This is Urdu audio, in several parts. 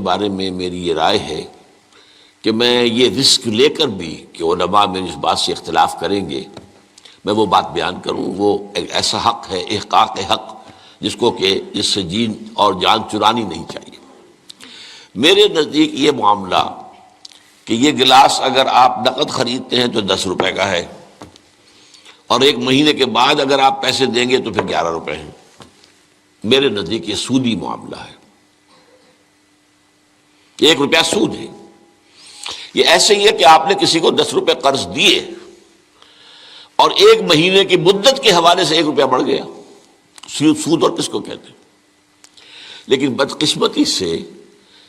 بارے میں میری یہ رائے ہے کہ میں یہ رسک لے کر بھی کہ علماء میں اس بات سے اختلاف کریں گے، میں وہ بات بیان کروں۔ وہ ایک ایسا حق ہے، احقاق حق، جس کو کہ اس سے جین اور جان چرانی نہیں چاہیے۔ میرے نزدیک یہ معاملہ کہ یہ گلاس اگر آپ نقد خریدتے ہیں تو 10 روپے کا ہے، اور 1 مہینے کے بعد اگر آپ پیسے دیں گے تو پھر 11 روپے ہیں۔ میرے نزدیک یہ سودی معاملہ ہے، 1 روپیہ سود ہے۔ یہ ایسے ہی ہے کہ آپ نے کسی کو 10 روپے قرض دیے اور 1 مہینے کی مدت کے حوالے سے 1 روپیہ بڑھ گیا۔ سود اور کس کو کہتے ہیں؟ لیکن بدقسمتی سے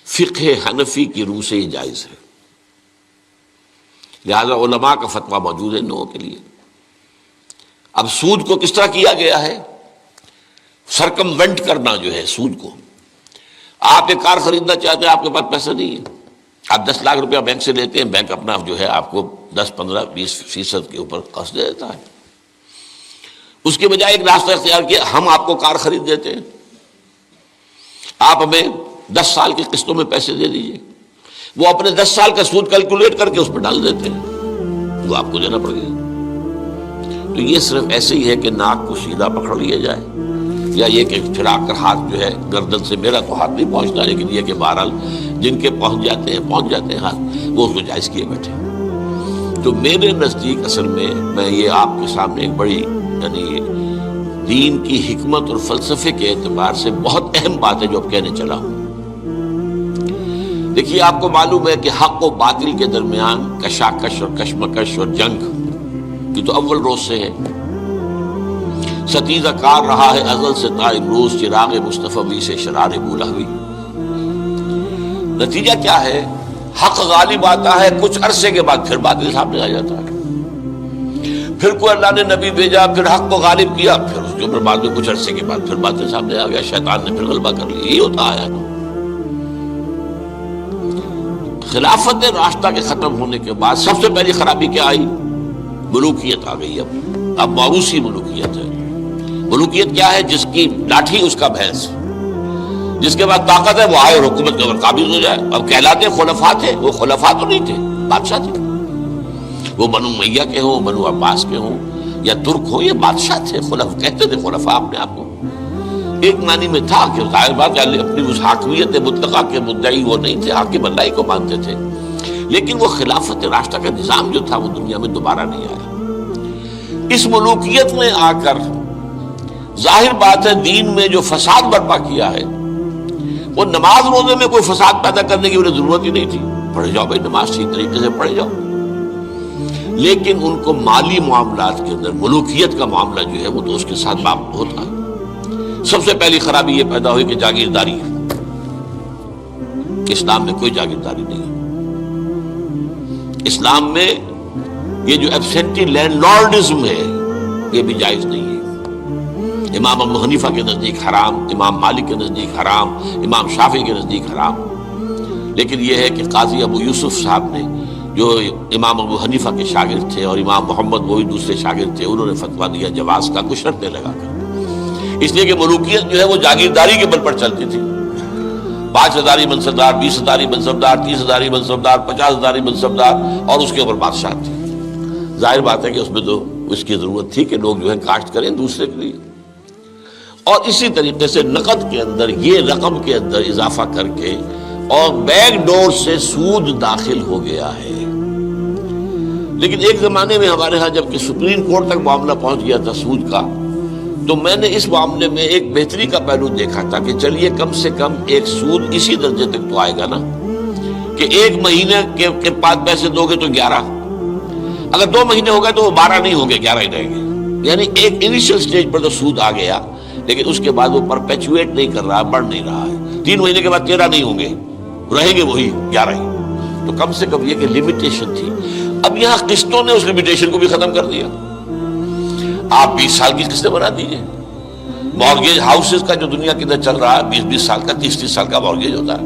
فقہ حنفی کی روح سے یہ جائز ہے، لہذا علماء کا فتویٰ موجود ہے ان لوگوں کے لیے۔ اب سود کو کس طرح کیا گیا ہے؟ سرکموینٹ کرنا جو ہے سود کو۔ آپ ایک کار خریدنا چاہتے ہیں، آپ کے پاس پیسہ نہیں ہے، آپ 10 لاکھ روپیہ بینک سے لیتے ہیں، بینک اپنا جو ہے آپ کو 10, 15, 20% کے اوپر قرض دے دیتا ہے۔ اس کے بجائے ایک راستہ اختیار کیا، ہم آپ کو کار خرید دیتے ہیں، آپ ہمیں 10 سال کی قسطوں میں پیسے دے دیجئے۔ وہ اپنے 10 سال کا سود کیلکولیٹ کر کے اس پہ ڈال دیتے ہیں، وہ آپ کو دینا پڑے گا۔ تو یہ صرف ایسے ہی ہے کہ ناک کو سیدھا پکڑ لیا جائے، یا یہ کہ پھرا کر ہاتھ جو ہے گردن سے، میرا تو ہاتھ نہیں پہنچتا، لیکن یہ کہ بہرحال جن کے پہنچ جاتے ہیں ہاتھ، وہ اس کو جائز کیے بیٹھے۔ تو میرے نزدیک اصل میں یہ آپ کے سامنے ایک بڑی یعنی دین کی حکمت اور فلسفے کے اعتبار سے بہت اہم بات ہے جو اب کہنے چلا ہوں۔ دیکھیے، آپ کو معلوم ہے کہ حق و باطل کے درمیان کشاکش اور کشمکش اور جنگ یہ تو اول روز سے ہے، ستیزہ کار رہا ہے ازل سے تا امروز، چراغ مصطفی سے شرار بولہوی۔ نتیجہ کیا ہے؟ حق غالب آتا ہے، کچھ عرصے کے بعد پھر باطل سامنے آ جاتا ہے، پھر کوئی اللہ نے نبی بھیجا، پھر حق کو غالب کیا، پھر اس کے اوپر بعد میں کچھ عرصے کے بعد پھر باطل سامنے آ گیا، شیطان نے پھر غلبہ کر لیا۔ یہی ہوتا ہے۔ خلافت راشدہ کے ختم ہونے کے بعد سب سے پہلی خرابی کیا آئی؟ ملوکیت آ گئی۔ اب موروثی ملوکیت ہے۔ ملوکیت کیا ہے؟ جس کی لاٹھی اس کا بھینس، جس کے بعد طاقت ہے وہ آئے اور حکومت کے اوپر قابض ہو جائے۔ اب کہلاتے خلفاء تھے، وہ خلفاء تو نہیں تھے، بادشاہ تھے۔ وہ بنو امیہ کے ہوں، بنو عباس کے ہوں یا ترک ہوں، یہ بادشاہ تھے، خلفاء کہتے تھے خلفاء اپنے آپ کو۔ ایک معنی میں تھا کہ ظاہر بات ہے اپنی اس حاکمیت مطلقہ کے مدعی وہ نہیں تھے، حاکم اللہ ہی کو مانتے تھے، لیکن وہ خلافت راشدہ کا نظام جو تھا وہ دنیا میں دوبارہ نہیں آیا۔ اس ملوکیت میں آ کر ظاہر بات ہے دین میں جو فساد برپا کیا ہے، وہ نماز روزے میں کوئی فساد پیدا کرنے کی انہیں ضرورت ہی نہیں تھی، پڑھے جاؤ بھائی نماز ٹھیک طریقے سے پڑھے جاؤ، لیکن ان کو مالی معاملات کے اندر ملوکیت کا معاملہ جو ہے وہ تو اس کے ساتھ باب ہوتا ہے۔ سب سے پہلی خرابی یہ پیدا ہوئی کہ جاگیرداری ہے۔ اسلام میں کوئی جاگیرداری نہیں ہے۔ اسلام میں یہ جو ایبسینٹی لینڈ لارڈزم ہے یہ بھی جائز نہیں ہے۔ امام ابو حنیفہ کے نزدیک حرام، امام مالک کے نزدیک حرام، امام شافعی کے نزدیک حرام۔ لیکن یہ ہے کہ قاضی ابو یوسف صاحب نے جو امام ابو حنیفہ کے شاگرد تھے اور امام محمد وہ بھی دوسرے شاگرد تھے، انہوں نے فتویٰ دیا جواز کا، کچھ شرطیں لگا کر، اس لیے کہ ملوکیت جو ہے وہ جاگیرداری کے بل پر چلتی تھی۔ 5,000 منصبدار، 20,000 منصبدار، 30,000 منصبدار، 50,000 منصبدار، اور اس کے اوپر بادشاہ تھے۔ ظاہر بات ہے کہ اس میں تو اس کی ضرورت تھی کہ لوگ جو ہے کاشت کریں دوسرے کے لیے، اور اسی طریقے سے نقد کے اندر یہ رقم کے اندر اضافہ کر کے اور بیک ڈور سے سود داخل ہو گیا ہے۔ لیکن ایک زمانے میں ہمارے ہاں جب کہ سپریم کورٹ تک معاملہ پہنچ گیا تھا سود کا، تو میں نے اس معاملے میں ایک بہتری کا پہلو دیکھا تھا کہ چلیے کم سے کم ایک سود اسی درجے تک تو آئے گا نا کہ 1 مہینے کے بعد پیسے دو گے تو 11، اگر 2 مہینے ہو گئے تو وہ 12 نہیں ہوں گے، 11 ہی رہیں گے۔ یعنی ایک انیشل سٹیج پر تو سود آ گیا، لیکن اس کے بعد وہ پرپیچویٹ نہیں کر رہا، بڑھ نہیں رہا ہے۔ 3 مہینے کے بعد 13 نہیں ہوں گے، رہیں گے وہی 11 ہی۔ تو کم سے کم یہ کہ لمیٹیشن تھی۔ اب یہاں قسطوں نے اس لمیٹیشن کو بھی ختم کر دیا۔ آپ 20 سال کی قسطیں بنا دیجئے۔ مارگیج ہاؤسز کا جو دنیا کے اندر چل رہا ہے 20 سال کا، 30 سال کا مارگیج ہوتا ہے،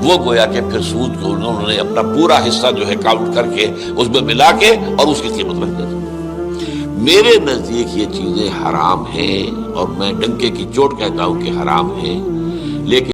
وہ گویا کہ پھر سود کو انہوں نے اپنا پورا حصہ جو ہے کاؤنٹ کر کے اس میں ملا کے اور اس کی قیمت رکھ دی۔ میرے نزدیک یہ چیزیں حرام ہیں، اور میں ڈنکے کی چوٹ کہتا ہوں کہ حرام ہیں، لیکن